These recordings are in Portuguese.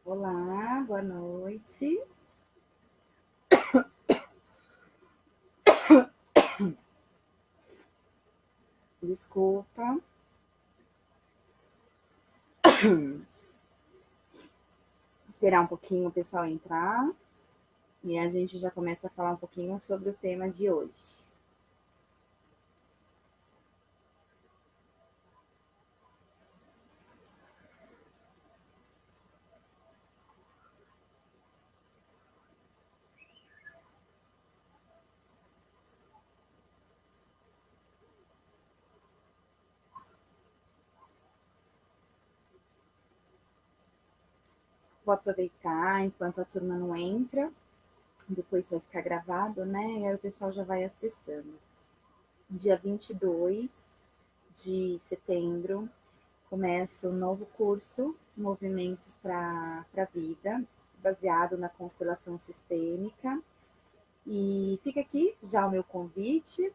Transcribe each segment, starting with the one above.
Olá, boa noite. Desculpa. Esperar um pouquinho o pessoal entrar e a gente já começa a falar um pouquinho sobre o tema de hoje. Vou aproveitar enquanto a turma não entra, depois vai ficar gravado, né? E aí o pessoal já vai acessando. Dia 22 de setembro começa o novo curso Movimentos para a Vida, baseado na constelação sistêmica. E fica aqui já o meu convite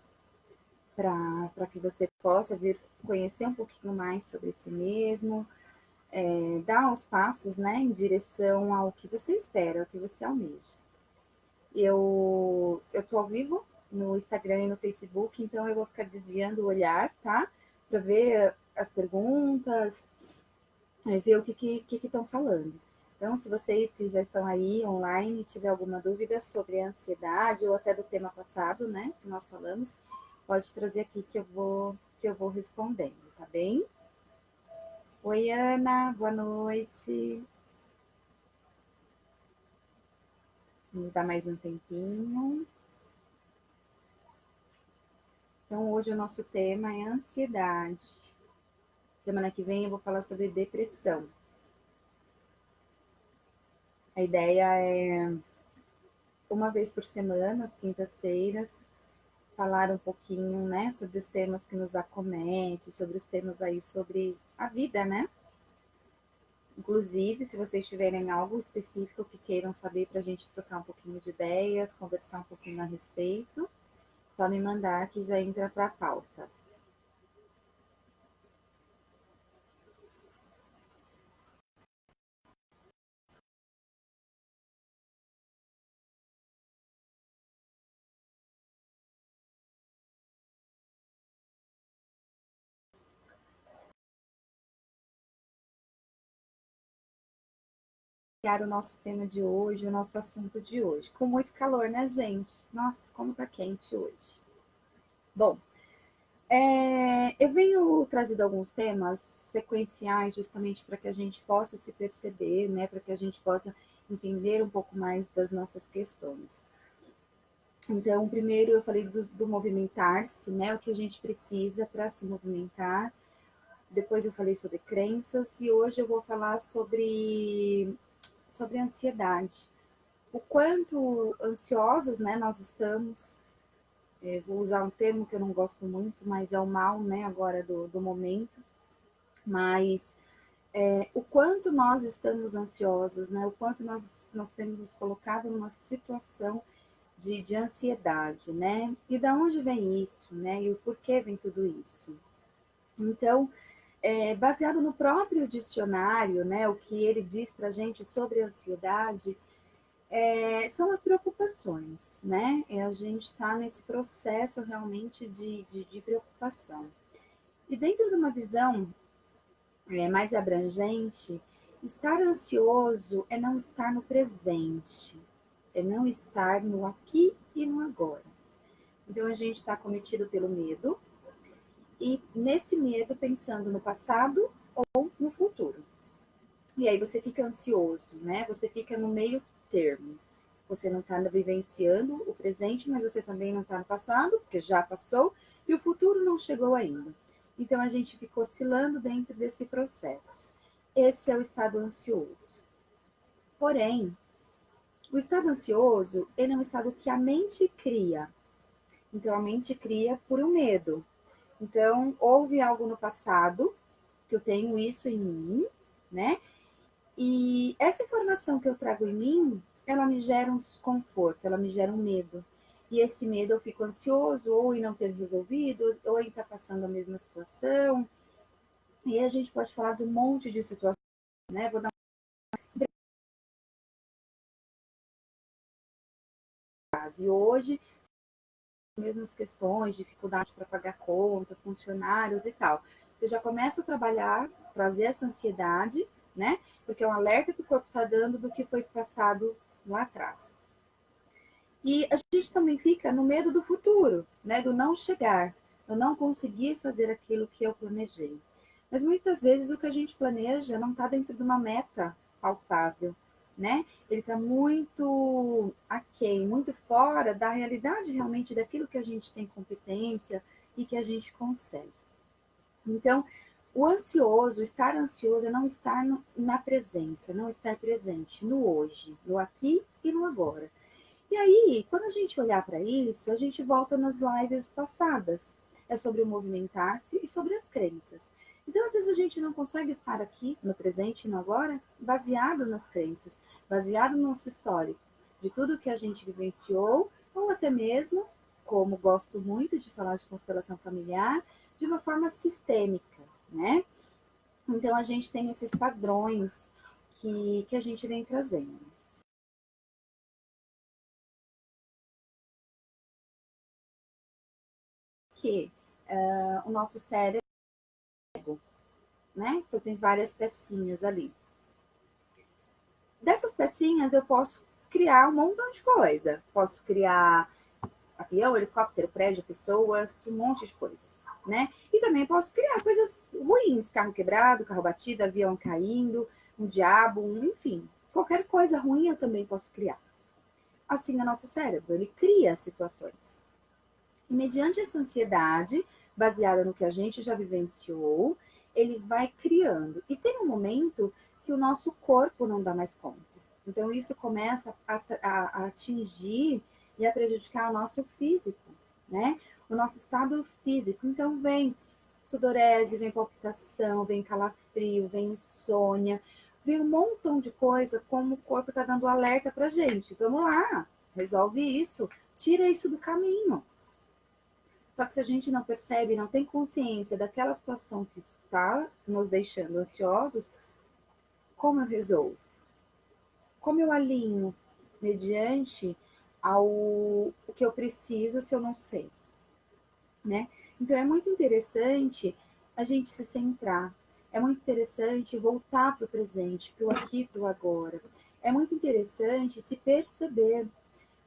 para que você possa vir conhecer um pouquinho mais sobre si mesmo, dar os passos, né, em direção ao que você espera, ao que você almeja. Eu estou ao vivo no Instagram e no Facebook, então eu vou ficar desviando o olhar, tá? Para ver as perguntas, ver o que estão falando. Então, se vocês que já estão aí online tiver alguma dúvida sobre a ansiedade ou até do tema passado, né, que nós falamos, pode trazer aqui que eu vou respondendo, tá bem? Oi, Ana, boa noite. Vamos dar mais um tempinho. Então, hoje o nosso tema é ansiedade. Semana que vem eu vou falar sobre depressão. A ideia é, uma vez por semana, às quintas-feiras, falar um pouquinho, né, sobre os temas que nos acometem, sobre os temas aí sobre a vida, né? Inclusive, se vocês tiverem algo específico que queiram saber para a gente trocar um pouquinho de ideias, conversar um pouquinho a respeito, só me mandar que já entra para a pauta. O nosso tema de hoje, o nosso assunto de hoje. Com muito calor, né, gente? Nossa, como tá quente hoje. Bom, eu venho trazendo alguns temas sequenciais justamente para que a gente possa se perceber, né, para que a gente possa entender um pouco mais das nossas questões. Então, primeiro eu falei do movimentar-se, né, o que a gente precisa para se movimentar. Depois eu falei sobre crenças e hoje eu vou falar sobre ansiedade. O quanto ansiosos, né, nós estamos. Vou usar um termo que eu não gosto muito, mas é o mal, né, agora do momento. Mas o quanto nós estamos ansiosos, né, o quanto nós temos nos colocado numa situação de ansiedade, né? E da onde vem isso, né? E o porquê vem tudo isso? Então, baseado no próprio dicionário, né, o que ele diz para a gente sobre a ansiedade, são as preocupações, né? A gente está nesse processo realmente de preocupação. E dentro de uma visão mais abrangente, estar ansioso é não estar no presente, é não estar no aqui e no agora. Então a gente está cometido pelo medo e nesse medo pensando no passado ou no futuro. E aí você fica ansioso, né? Você fica no meio termo. Você não está vivenciando o presente, mas você também não está no passado, porque já passou, e o futuro não chegou ainda. Então a gente fica oscilando dentro desse processo. Esse é o estado ansioso. Porém, o estado ansioso, ele é um estado que a mente cria. Então a mente cria por um medo. Então, houve algo no passado, que eu tenho isso em mim, né? E essa informação que eu trago em mim ela me gera um desconforto, ela me gera um medo. E esse medo eu fico ansioso, ou em não ter resolvido, ou em estar passando a mesma situação. E a gente pode falar de um monte de situações, né? Vou dar uma frase. Hoje, as mesmas questões, dificuldade para pagar conta, funcionários e tal. Eu já começo a trabalhar, trazer essa ansiedade, né? Porque é um alerta que o corpo está dando do que foi passado lá atrás. E a gente também fica no medo do futuro, né? Do não chegar, do não conseguir fazer aquilo que eu planejei. Mas muitas vezes o que a gente planeja não está dentro de uma meta palpável, né? Ele está muito aquém, muito fora da realidade realmente daquilo que a gente tem competência e que a gente consegue. Então, o ansioso, estar ansioso é não estar na presença, não estar presente no hoje, no aqui e no agora. E aí, quando a gente olhar para isso, a gente volta nas lives passadas. É sobre o movimentar-se e sobre as crenças. Então, às vezes, a gente não consegue estar aqui, no presente e no agora, baseado nas crenças, baseado no nosso histórico, de tudo que a gente vivenciou, ou até mesmo, como gosto muito de falar de constelação familiar, de uma forma sistêmica, né? Então, a gente tem esses padrões que a gente vem trazendo. Que o nosso cérebro, né? Então tem várias pecinhas ali. Dessas pecinhas eu posso criar um montão de coisa. Posso criar avião, helicóptero, prédio, pessoas, um monte de coisas, né? E também posso criar coisas ruins, carro quebrado, carro batido, avião caindo, um diabo, enfim. Qualquer coisa ruim eu também posso criar. Assim é o nosso cérebro, ele cria situações. E mediante essa ansiedade, baseada no que a gente já vivenciou, ele vai criando. E tem um momento que o nosso corpo não dá mais conta. Então, isso começa a atingir e a prejudicar o nosso físico, né? O nosso estado físico. Então, vem sudorese, vem palpitação, vem calafrio, vem insônia, vem um montão de coisa, como o corpo está dando alerta para gente. Vamos lá, resolve isso, tira isso do caminho. Só que se a gente não percebe, não tem consciência daquela situação que está nos deixando ansiosos, como eu resolvo? Como eu alinho mediante ao o que eu preciso se eu não sei, né? Então é muito interessante a gente se centrar. É muito interessante voltar para o presente, para o aqui, para o agora. É muito interessante se perceber.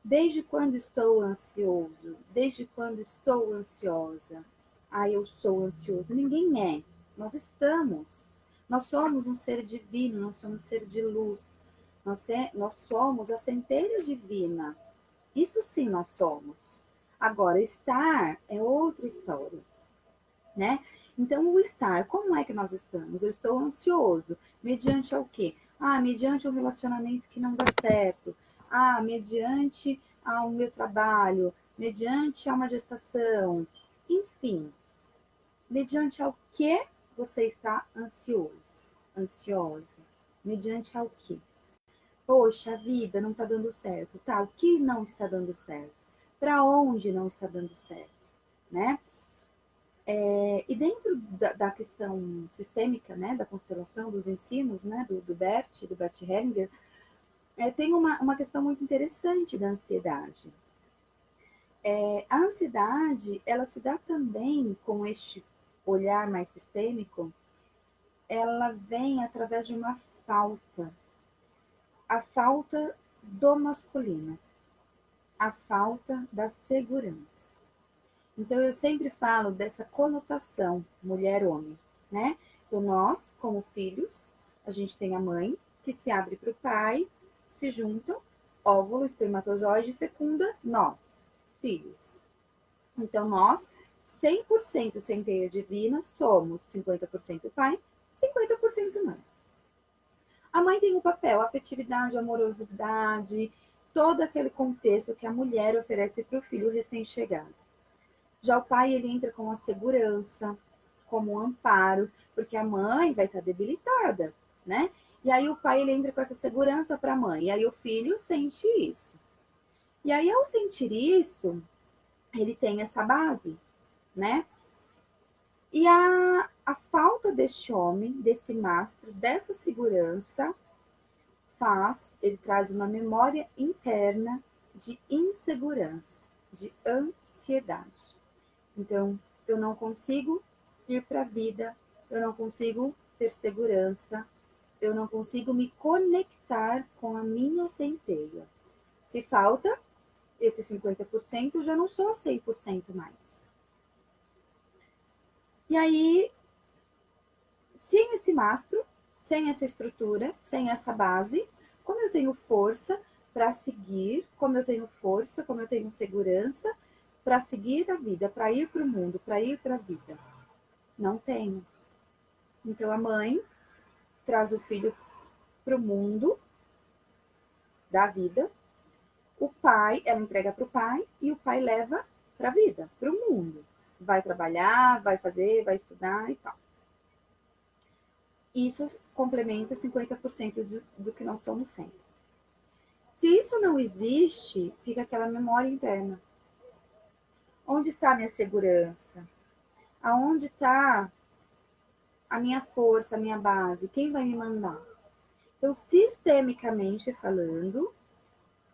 Desde quando estou ansioso? Desde quando estou ansiosa? Ah, eu sou ansioso. Ninguém é. Nós estamos. Nós somos um ser divino, nós somos um ser de luz. Nós somos a centelha divina. Isso sim nós somos. Agora, estar é outra história, né? Então, o estar, como é que nós estamos? Eu estou ansioso. Mediante ao quê? Ah, mediante um relacionamento que não dá certo. Ah, mediante ao meu trabalho. Mediante a uma gestação. Enfim, mediante ao que você está ansioso, ansiosa. Mediante ao que? Poxa, a vida não está dando certo. Tá, o que não está dando certo? Para onde não está dando certo, né? E dentro da questão sistêmica, né, da constelação, dos ensinos, né, do Bert Hellinger, tem uma questão muito interessante da ansiedade. A ansiedade, ela se dá também com este olhar mais sistêmico, ela vem através de uma falta, a falta do masculino, a falta da segurança. Então, eu sempre falo dessa conotação mulher-homem, né? Então, nós, como filhos, a gente tem a mãe que se abre para o pai, se juntam, óvulo, espermatozoide fecunda nós, filhos. Então, nós, 100% centelha divina, somos 50% pai, 50% mãe. A mãe tem o papel, afetividade, amorosidade, todo aquele contexto que a mulher oferece para o filho recém-chegado. Já o pai, ele entra com a segurança, como um amparo, porque a mãe vai estar debilitada, né? E aí o pai ele entra com essa segurança para a mãe, e aí o filho sente isso. E aí ao sentir isso, ele tem essa base, né? E a falta deste homem, desse mastro, dessa segurança, ele traz uma memória interna de insegurança, de ansiedade. Então, eu não consigo ir para a vida, eu não consigo ter segurança, eu não consigo me conectar com a minha centelha. Se falta esse 50%, eu já não sou a 100% mais. E aí, sem esse mastro, sem essa estrutura, sem essa base, como eu tenho força para seguir, como eu tenho força, como eu tenho segurança para seguir a vida, para ir para o mundo, para ir para a vida? Não tenho. Então a mãe traz o filho para o mundo da vida, o pai, ela entrega para o pai e o pai leva para a vida, para o mundo. Vai trabalhar, vai fazer, vai estudar e tal. Isso complementa 50% do que nós somos sempre. Se isso não existe, fica aquela memória interna. Onde está a minha segurança? Aonde está a minha força, a minha base? Quem vai me mandar? Então, sistemicamente falando,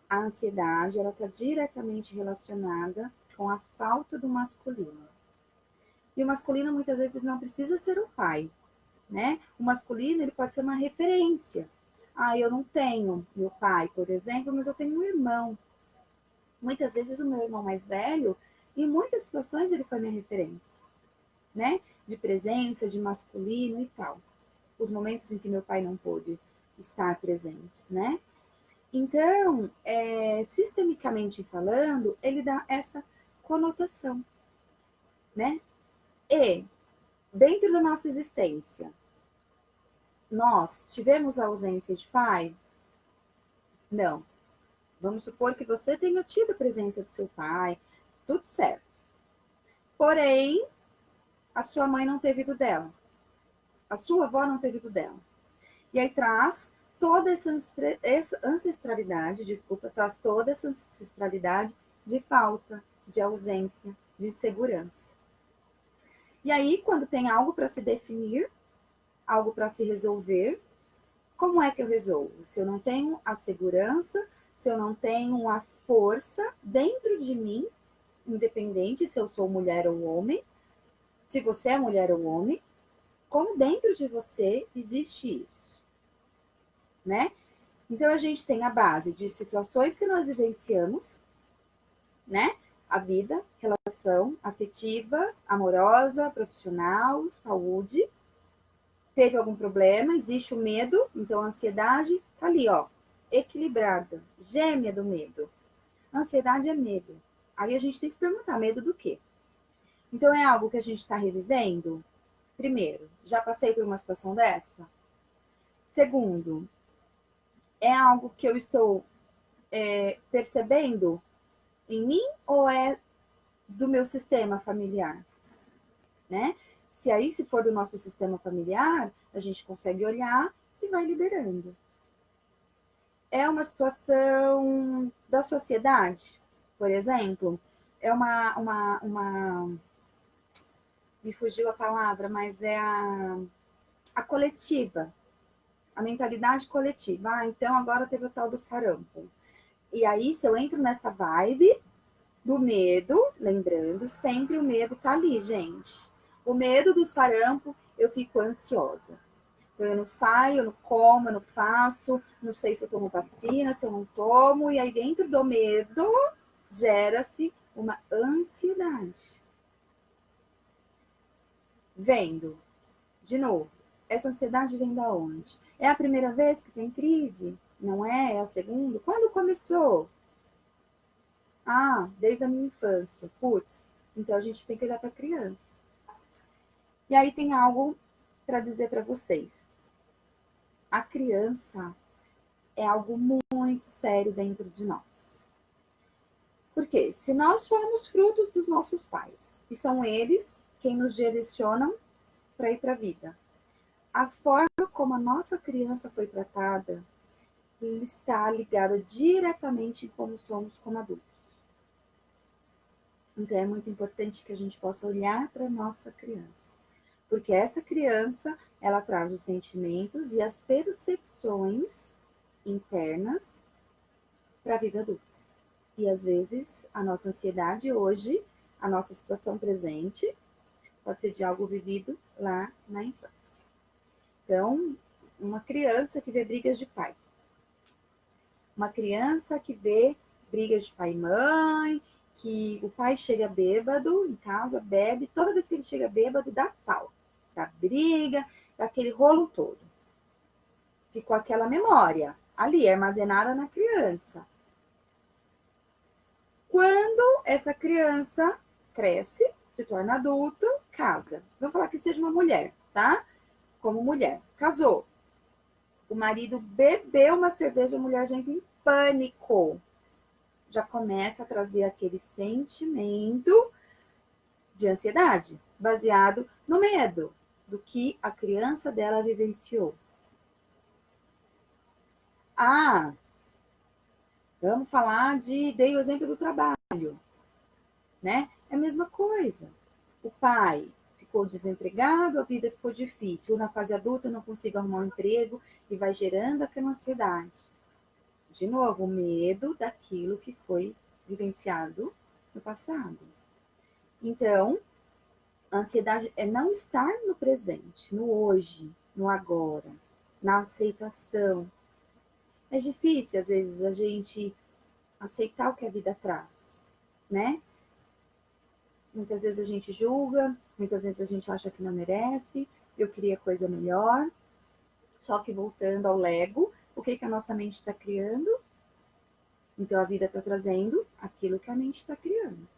a ansiedade ela está diretamente relacionada com a falta do masculino. E o masculino muitas vezes não precisa ser o pai, né? O masculino ele pode ser uma referência. Ah, eu não tenho meu pai, por exemplo, mas eu tenho um irmão. Muitas vezes o meu irmão mais velho, em muitas situações ele foi minha referência, né? De presença, de masculino e tal. Os momentos em que meu pai não pôde estar presentes, né? Então, sistemicamente falando, ele dá essa conotação, né? E, dentro da nossa existência, nós tivemos a ausência de pai? Não. Vamos supor que você tenha tido a presença do seu pai, tudo certo. Porém, a sua mãe não teve do dela. A sua avó não teve do dela. E aí traz toda essa ancestralidade, traz toda essa ancestralidade de falta, de ausência, de insegurança. E aí, quando tem algo para se definir, algo para se resolver, como é que eu resolvo? Se eu não tenho a segurança, se eu não tenho a força dentro de mim, independente se eu sou mulher ou homem, se você é mulher ou homem, como dentro de você existe isso, né? Então a gente tem a base de situações que nós vivenciamos, né? A vida, relação afetiva, amorosa, profissional, saúde. Teve algum problema, existe o medo, então a ansiedade tá ali, ó, equilibrada, gêmea do medo. Ansiedade é medo. Aí a gente tem que se perguntar, medo do quê? Então é algo que a gente está revivendo? Primeiro, já passei por uma situação dessa? Segundo, é algo que eu estou percebendo em mim ou é do meu sistema familiar, né? Se for do nosso sistema familiar, a gente consegue olhar e vai liberando. É uma situação da sociedade, por exemplo, é me fugiu a palavra, mas é a coletiva, a mentalidade coletiva. Ah, então agora teve o tal do sarampo. E aí, se eu entro nessa vibe do medo, lembrando, sempre o medo tá ali, gente. O medo do sarampo, eu fico ansiosa. Então, eu não saio, eu não como, eu não faço, não sei se eu tomo vacina, se eu não tomo, e aí dentro do medo gera-se uma ansiedade. Vendo, de novo, essa ansiedade vem da onde? É a primeira vez que tem crise? Não é? É a segunda? Quando começou? Ah, desde a minha infância. Putz, então a gente tem que olhar para a criança. E aí tem algo para dizer para vocês. A criança é algo muito sério dentro de nós. Porque se nós somos frutos dos nossos pais, e são eles quem nos direcionam para ir para a vida, a forma como a nossa criança foi tratada está ligada diretamente em como somos como adultos. Então, é muito importante que a gente possa olhar para a nossa criança. Porque essa criança, ela traz os sentimentos e as percepções internas para a vida adulta. E, às vezes, a nossa ansiedade hoje, a nossa situação presente, pode ser de algo vivido lá na infância. Então, uma criança que vê brigas de pai. Uma criança que vê brigas de pai e mãe, que o pai chega bêbado em casa, bebe, toda vez que ele chega bêbado, dá pau, dá briga, dá aquele rolo todo. Ficou aquela memória ali, armazenada na criança. Quando essa criança cresce, se torna adulto, casa. Vamos falar que seja uma mulher, tá? Como mulher, casou. O marido bebeu uma cerveja, a mulher já entra em pânico. Já começa a trazer aquele sentimento de ansiedade, baseado no medo do que a criança dela vivenciou. Ah, vamos falar dei o exemplo do trabalho, né? É a mesma coisa. O pai ficou desempregado, a vida ficou difícil. Na fase adulta não consigo arrumar um emprego e vai gerando aquela ansiedade. De novo, o medo daquilo que foi vivenciado no passado. Então, a ansiedade é não estar no presente, no hoje, no agora, na aceitação. É difícil, às vezes, a gente aceitar o que a vida traz, né? Muitas vezes a gente julga, muitas vezes a gente acha que não merece, eu queria coisa melhor. Só que voltando ao Lego, o que a nossa mente está criando? Então a vida está trazendo aquilo que a mente está criando.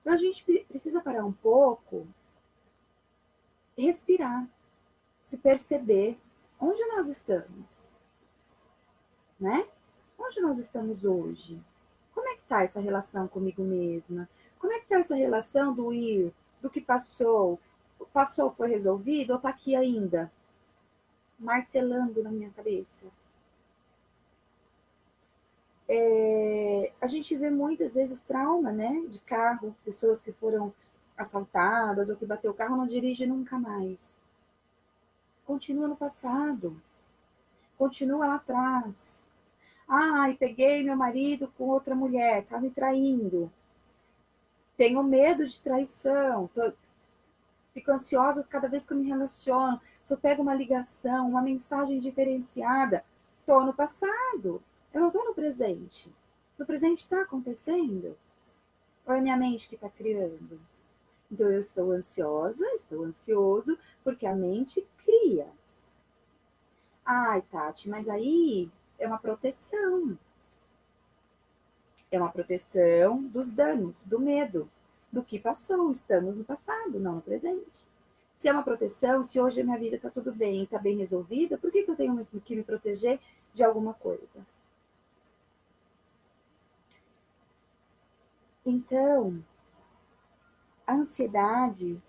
Então a gente precisa parar um pouco, respirar, se perceber onde nós estamos, né? Onde nós estamos hoje? Como é que está essa relação comigo mesma? Como é que está essa relação do ir, do que passou? Passou, foi resolvido ou está aqui ainda? Martelando na minha cabeça. A gente vê muitas vezes trauma, né? De carro, pessoas que foram assaltadas ou que bateu o carro não dirige nunca mais. Continua no passado. Continua lá atrás. Ai, peguei meu marido com outra mulher, tá me traindo. Tenho medo de traição. Fico ansiosa cada vez que eu me relaciono. Se eu pego uma ligação, uma mensagem diferenciada, tô no passado. Eu não tô no presente. No presente está acontecendo? Ou é minha mente que está criando? Então eu estou ansiosa, estou ansioso, porque a mente cria. Ai, Tati, mas aí é uma proteção. É uma proteção dos danos, do medo, do que passou. Estamos no passado, não no presente. Se é uma proteção, se hoje a minha vida está tudo bem, está bem resolvida, por que eu tenho que me proteger de alguma coisa? Então, a ansiedade,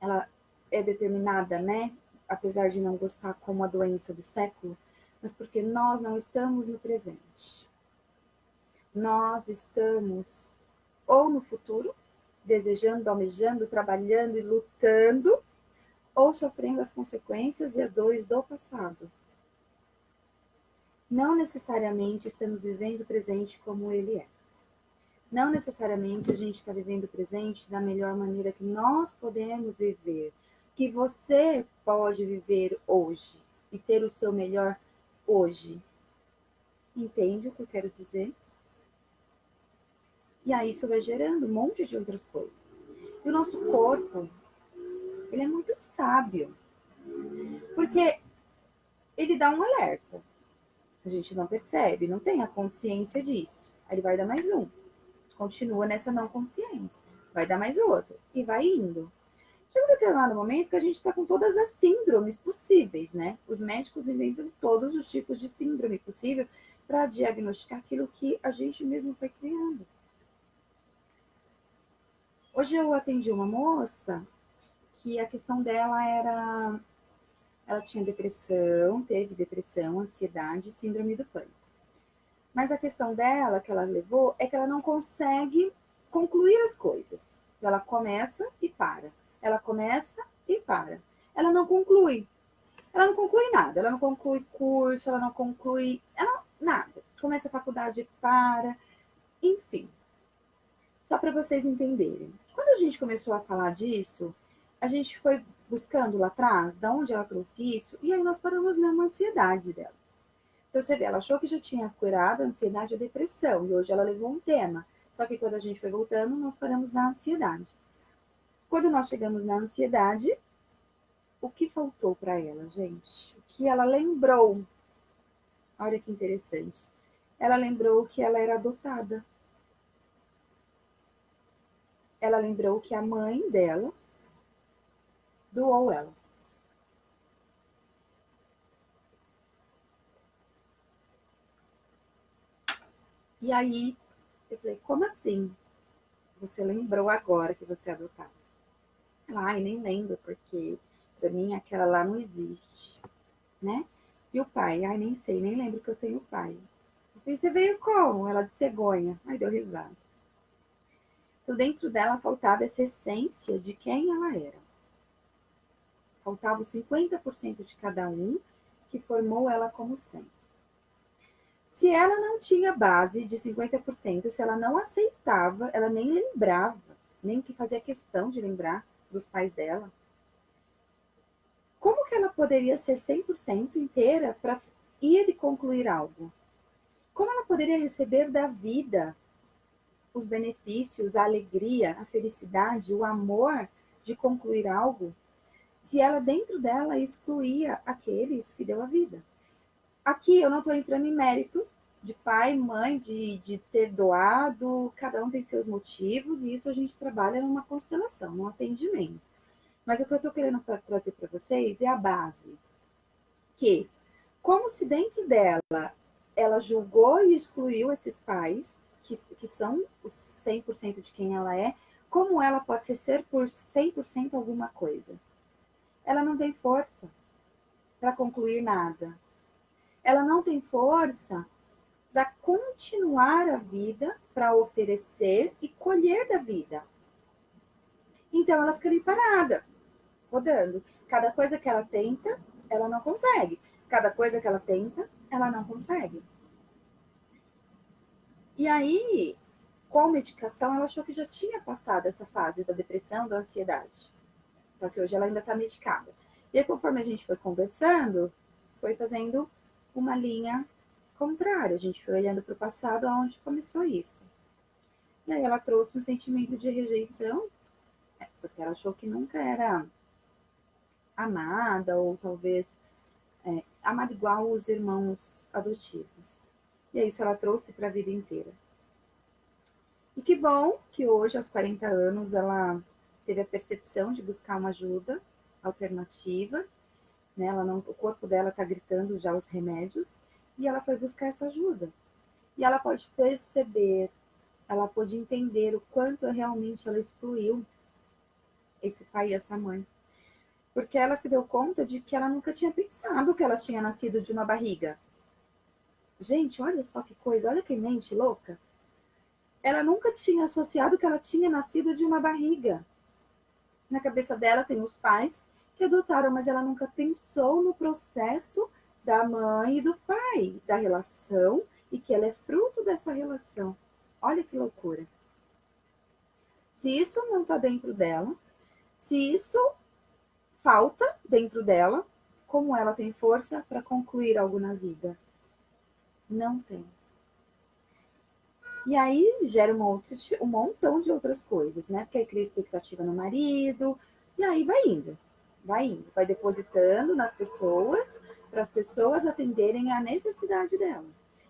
ela é determinada, né? Apesar de não gostar como a doença do século, mas porque nós não estamos no presente. Nós estamos ou no futuro, desejando, almejando, trabalhando e lutando, ou sofrendo as consequências e as dores do passado. Não necessariamente estamos vivendo o presente como ele é. Não necessariamente a gente está vivendo o presente da melhor maneira que nós podemos viver, que você pode viver hoje e ter o seu melhor hoje. Entende o que eu quero dizer? E aí isso vai gerando um monte de outras coisas. E o nosso corpo, ele é muito sábio, porque ele dá um alerta. A gente não percebe, não tem a consciência disso. Aí ele vai dar mais um. Continua nessa não consciência. Vai dar mais outro. E vai indo. Chega um determinado momento que a gente está com todas as síndromes possíveis, né? Os médicos inventam todos os tipos de síndrome possível para diagnosticar aquilo que a gente mesmo foi criando. Hoje eu atendi uma moça que a questão dela era ela tinha depressão, teve depressão, ansiedade, síndrome do pânico. Mas a questão dela, que ela levou, é que ela não consegue concluir as coisas. Ela começa e para. Ela começa e para. Ela não conclui. Ela não conclui nada. Ela não conclui curso, ela não conclui nada. Começa a faculdade e para. Enfim. Só para vocês entenderem. Quando a gente começou a falar disso, a gente foi buscando lá atrás, da onde ela trouxe isso, e aí nós paramos na ansiedade dela. Então, você vê, ela achou que já tinha curado a ansiedade e a depressão, e hoje ela levou um tema. Só que quando a gente foi voltando, nós paramos na ansiedade. Quando nós chegamos na ansiedade, o que faltou para ela, gente? O que ela lembrou? Olha que interessante. Ela lembrou que ela era adotada. Ela lembrou que a mãe dela doou ela. E aí, eu falei, como assim? Você lembrou agora que você é adotada? Ela, ai, nem lembro, porque para mim aquela lá não existe, né? E o pai? Ai, nem sei, nem lembro que eu tenho pai. Eu falei, você veio como? Ela de cegonha. Aí deu risada. Então, dentro dela faltava essa essência de quem ela era. Faltava os 50% de cada um que formou ela como 100. Se ela não tinha base de 50%, se ela não aceitava, ela nem lembrava, nem que fazia questão de lembrar dos pais dela, como que ela poderia ser 100% inteira para ir e concluir algo? Como ela poderia receber da vida os benefícios, a alegria, a felicidade, o amor de concluir algo, se ela dentro dela excluía aqueles que deu a vida? Aqui eu não estou entrando em mérito de pai, mãe, de ter doado, cada um tem seus motivos, e isso a gente trabalha numa constelação, num atendimento. Mas o que eu estou querendo trazer para vocês é a base, que, como se dentro dela ela julgou e excluiu esses pais, que são os 100% de quem ela é, como ela pode ser por 100% alguma coisa? Ela não tem força para concluir nada. Ela não tem força para continuar a vida, para oferecer e colher da vida. Então ela fica ali parada, rodando. Cada coisa que ela tenta, ela não consegue. Cada coisa que ela tenta, ela não consegue. E aí, com a medicação, ela achou que já tinha passado essa fase da depressão, da ansiedade. Só que hoje ela ainda está medicada. E aí, conforme a gente foi conversando, foi fazendo uma linha contrária. A gente foi olhando para o passado, onde começou isso. E aí ela trouxe um sentimento de rejeição, porque ela achou que nunca era amada, ou talvez amada igual os irmãos adotivos. E é isso ela trouxe para a vida inteira. E que bom que hoje, aos 40 anos, ela teve a percepção de buscar uma ajuda alternativa, né? Ela não, o corpo dela está gritando já os remédios, e ela foi buscar essa ajuda. E ela pode perceber, ela pode entender o quanto realmente ela excluiu esse pai e essa mãe. Porque ela se deu conta de que ela nunca tinha pensado que ela tinha nascido de uma barriga. Gente, olha só que coisa, olha que mente louca. Ela nunca tinha associado que ela tinha nascido de uma barriga. Na cabeça dela tem os pais que adotaram, mas ela nunca pensou no processo da mãe e do pai, da relação, e que ela é fruto dessa relação. Olha que loucura. Se isso não está dentro dela, se isso falta dentro dela, como ela tem força para concluir algo na vida? Não tem. E aí gera um montão de outras coisas, né? Porque aí cria expectativa no marido, e aí vai indo, vai depositando nas pessoas, para as pessoas atenderem à necessidade dela.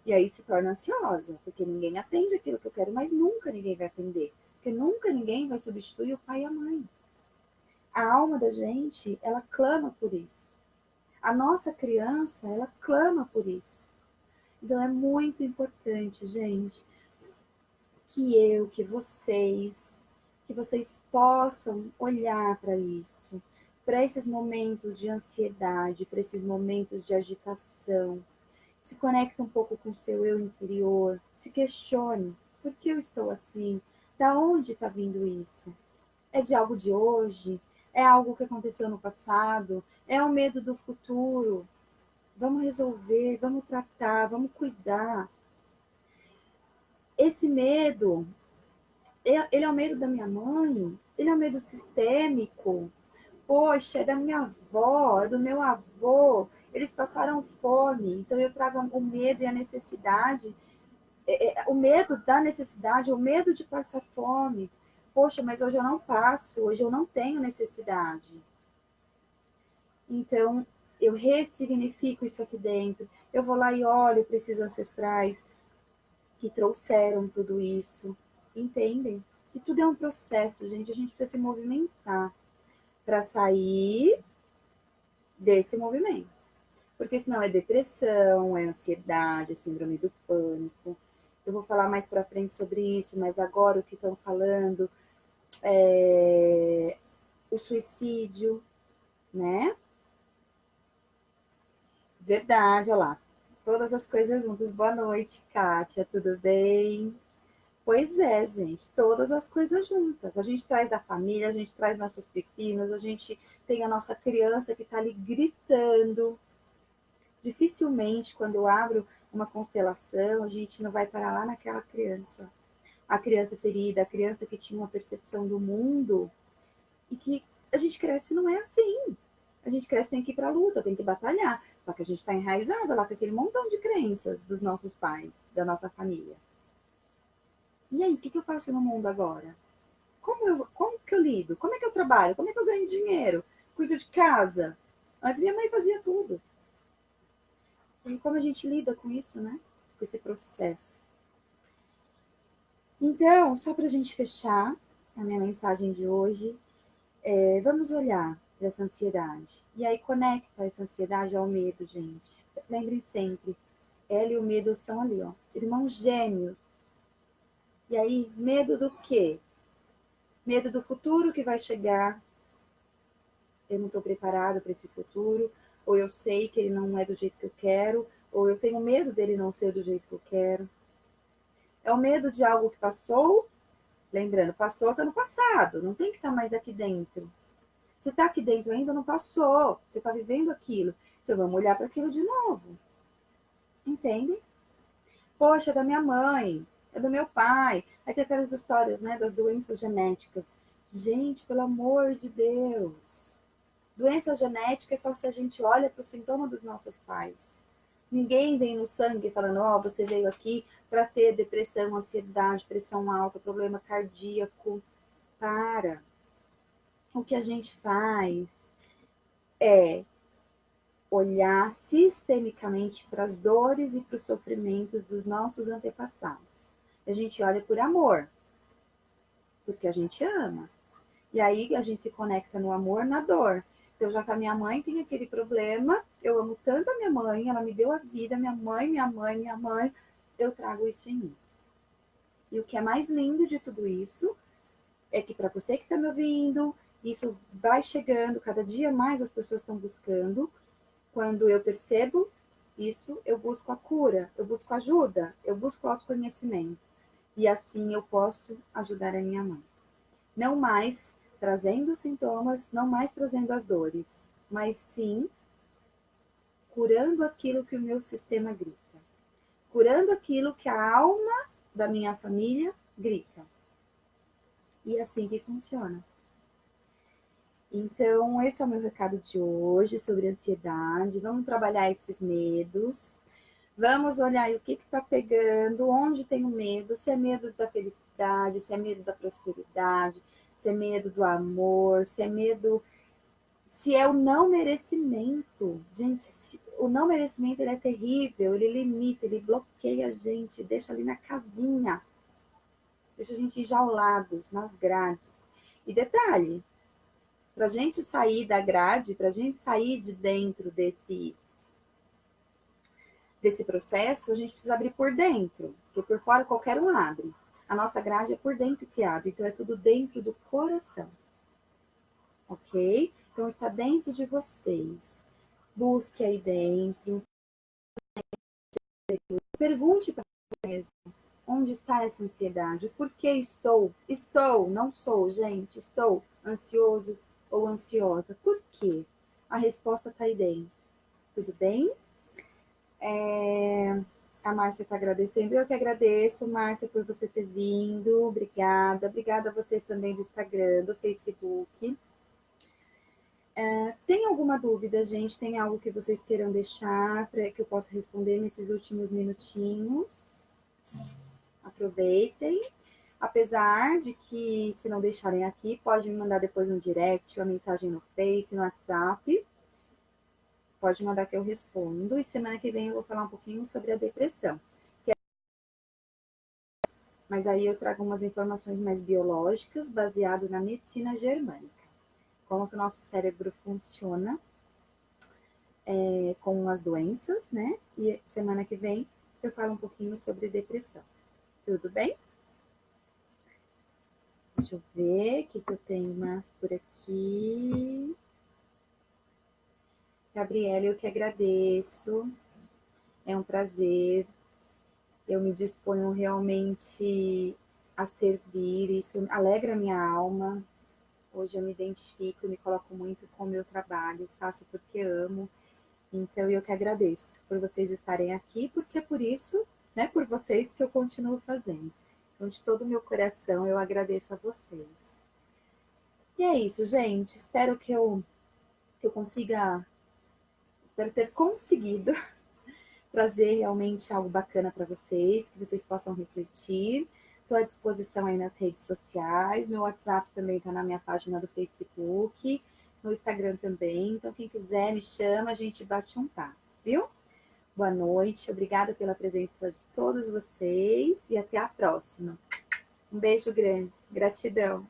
E aí se torna ansiosa, porque ninguém atende aquilo que eu quero, mas nunca ninguém vai atender, porque nunca ninguém vai substituir o pai e a mãe. A alma da gente, ela clama por isso. A nossa criança, ela clama por isso. Então é muito importante, gente, que vocês possam olhar para isso, para esses momentos de ansiedade, para esses momentos de agitação. Se conecta um pouco com o seu eu interior, se questione, por que eu estou assim? Da onde está vindo isso? É de algo de hoje? É algo que aconteceu no passado? É o medo do futuro? Vamos resolver, vamos tratar, vamos cuidar. Esse medo, ele é o medo da minha mãe? Ele é o medo sistêmico? Poxa, é da minha avó, é do meu avô, eles passaram fome, então eu trago o medo e a necessidade, o medo da necessidade, o medo de passar fome. Poxa, mas hoje eu não passo, hoje eu não tenho necessidade. Então, eu ressignifico isso aqui dentro, eu vou lá e olho para esses ancestrais que trouxeram tudo isso, entendem? Que tudo é um processo, gente, a gente precisa se movimentar para sair desse movimento. Porque senão é depressão, é ansiedade, é síndrome do pânico. Eu vou falar mais para frente sobre isso, mas agora o que estão falando é o suicídio, né? Verdade, olha lá. Todas as coisas juntas. Boa noite, Kátia, tudo bem? Pois é, gente, todas as coisas juntas. A gente traz da família, a gente traz nossos pepinos, a gente tem a nossa criança que está ali gritando. Dificilmente, quando eu abro uma constelação, a gente não vai parar lá naquela criança. A criança ferida, a criança que tinha uma percepção do mundo e que a gente cresce não é assim. A gente cresce tem que ir para a luta, tem que batalhar. Só que a gente está enraizada lá com aquele montão de crenças dos nossos pais, da nossa família. E aí, o que eu faço no mundo agora? Como que eu lido? Como é que eu trabalho? Como é que eu ganho dinheiro? Cuido de casa? Antes minha mãe fazia tudo. E como a gente lida com isso, né? Com esse processo. Então, só para a gente fechar a minha mensagem de hoje, vamos olhar para essa ansiedade. E aí conecta essa ansiedade ao medo, gente. Lembrem sempre, ela e o medo são ali, ó, irmãos gêmeos. E aí, medo do quê? Medo do futuro que vai chegar. Eu não estou preparado para esse futuro, ou eu sei que ele não é do jeito que eu quero, ou eu tenho medo dele não ser do jeito que eu quero. É o medo de algo que passou. Lembrando, passou, está no passado, não tem que estar mais aqui dentro. Se está aqui dentro ainda, não passou, você está vivendo aquilo. Então vamos olhar para aquilo de novo. Entende? Poxa, é da minha mãe, é do meu pai. Aí tem aquelas histórias, né, das doenças genéticas. Gente, pelo amor de Deus. Doença genética é só se a gente olha para o sintoma dos nossos pais. Ninguém vem no sangue falando, ó, oh, você veio aqui para ter depressão, ansiedade, pressão alta, problema cardíaco. Para. O que a gente faz é olhar sistemicamente para as dores e para os sofrimentos dos nossos antepassados. A gente olha por amor, porque a gente ama. E aí a gente se conecta no amor, na dor. Então, já que a minha mãe tem aquele problema, eu amo tanto a minha mãe, ela me deu a vida, minha mãe, minha mãe, minha mãe, eu trago isso em mim. E o que é mais lindo de tudo isso é que para você que está me ouvindo, isso vai chegando, cada dia mais as pessoas estão buscando. Quando eu percebo isso, eu busco a cura, eu busco ajuda, eu busco autoconhecimento. E assim eu posso ajudar a minha mãe. Não mais trazendo sintomas, não mais trazendo as dores, mas sim curando aquilo que o meu sistema grita. Curando aquilo que a alma da minha família grita. E é assim que funciona. Então, esse é o meu recado de hoje sobre ansiedade. Vamos trabalhar esses medos. Vamos olhar o que está pegando, onde tem o medo, se é medo da felicidade, se é medo da prosperidade, se é medo do amor, se é medo, se é o não merecimento. Gente, o não merecimento ele é terrível, ele limita, ele bloqueia a gente, deixa ali na casinha, deixa a gente enjaulados nas grades. E detalhe, para a gente sair da grade, para a gente sair de dentro desse processo, a gente precisa abrir por dentro, porque por fora qualquer um abre. A nossa grade é por dentro que abre, então é tudo dentro do coração. Ok? Então Então, está dentro de vocês. Busque aí dentro. Pergunte para você mesmo. Onde está essa ansiedade? Por que estou, não sou, gente, estou ansioso ou ansiosa? Por quê? A resposta está aí dentro. Tudo bem? A Márcia está agradecendo. Eu que agradeço, Márcia, por você ter vindo. Obrigada. Obrigada a vocês também do Instagram, do Facebook. Tem alguma dúvida, gente? Tem algo que vocês queiram deixar para que eu possa responder nesses últimos minutinhos? Aproveitem. Apesar de que, se não deixarem aqui, pode me mandar depois no direct, uma mensagem no Face, no WhatsApp. Pode mandar que eu respondo. E semana que vem eu vou falar um pouquinho sobre a depressão. Mas aí eu trago umas informações mais biológicas, baseado na medicina germânica. Como que o nosso cérebro funciona com as doenças, né? E semana que vem eu falo um pouquinho sobre depressão. Tudo bem? Deixa eu ver o que eu tenho mais por aqui. Gabriela, eu que agradeço. É um prazer. Eu me disponho realmente a servir. Isso alegra a minha alma. Hoje eu me identifico, me coloco muito com o meu trabalho. Faço porque amo. Então eu que agradeço por vocês estarem aqui, porque é por isso, né, por vocês que eu continuo fazendo. Então, de todo o meu coração, eu agradeço a vocês. E é isso, gente. Espero que eu consiga, espero ter conseguido trazer realmente algo bacana para vocês, que vocês possam refletir. Estou à disposição aí nas redes sociais. Meu WhatsApp também está na minha página do Facebook, no Instagram também. Então, quem quiser, me chama, a gente bate um papo, viu? Boa noite, obrigada pela presença de todos vocês e até a próxima. Um beijo grande, gratidão.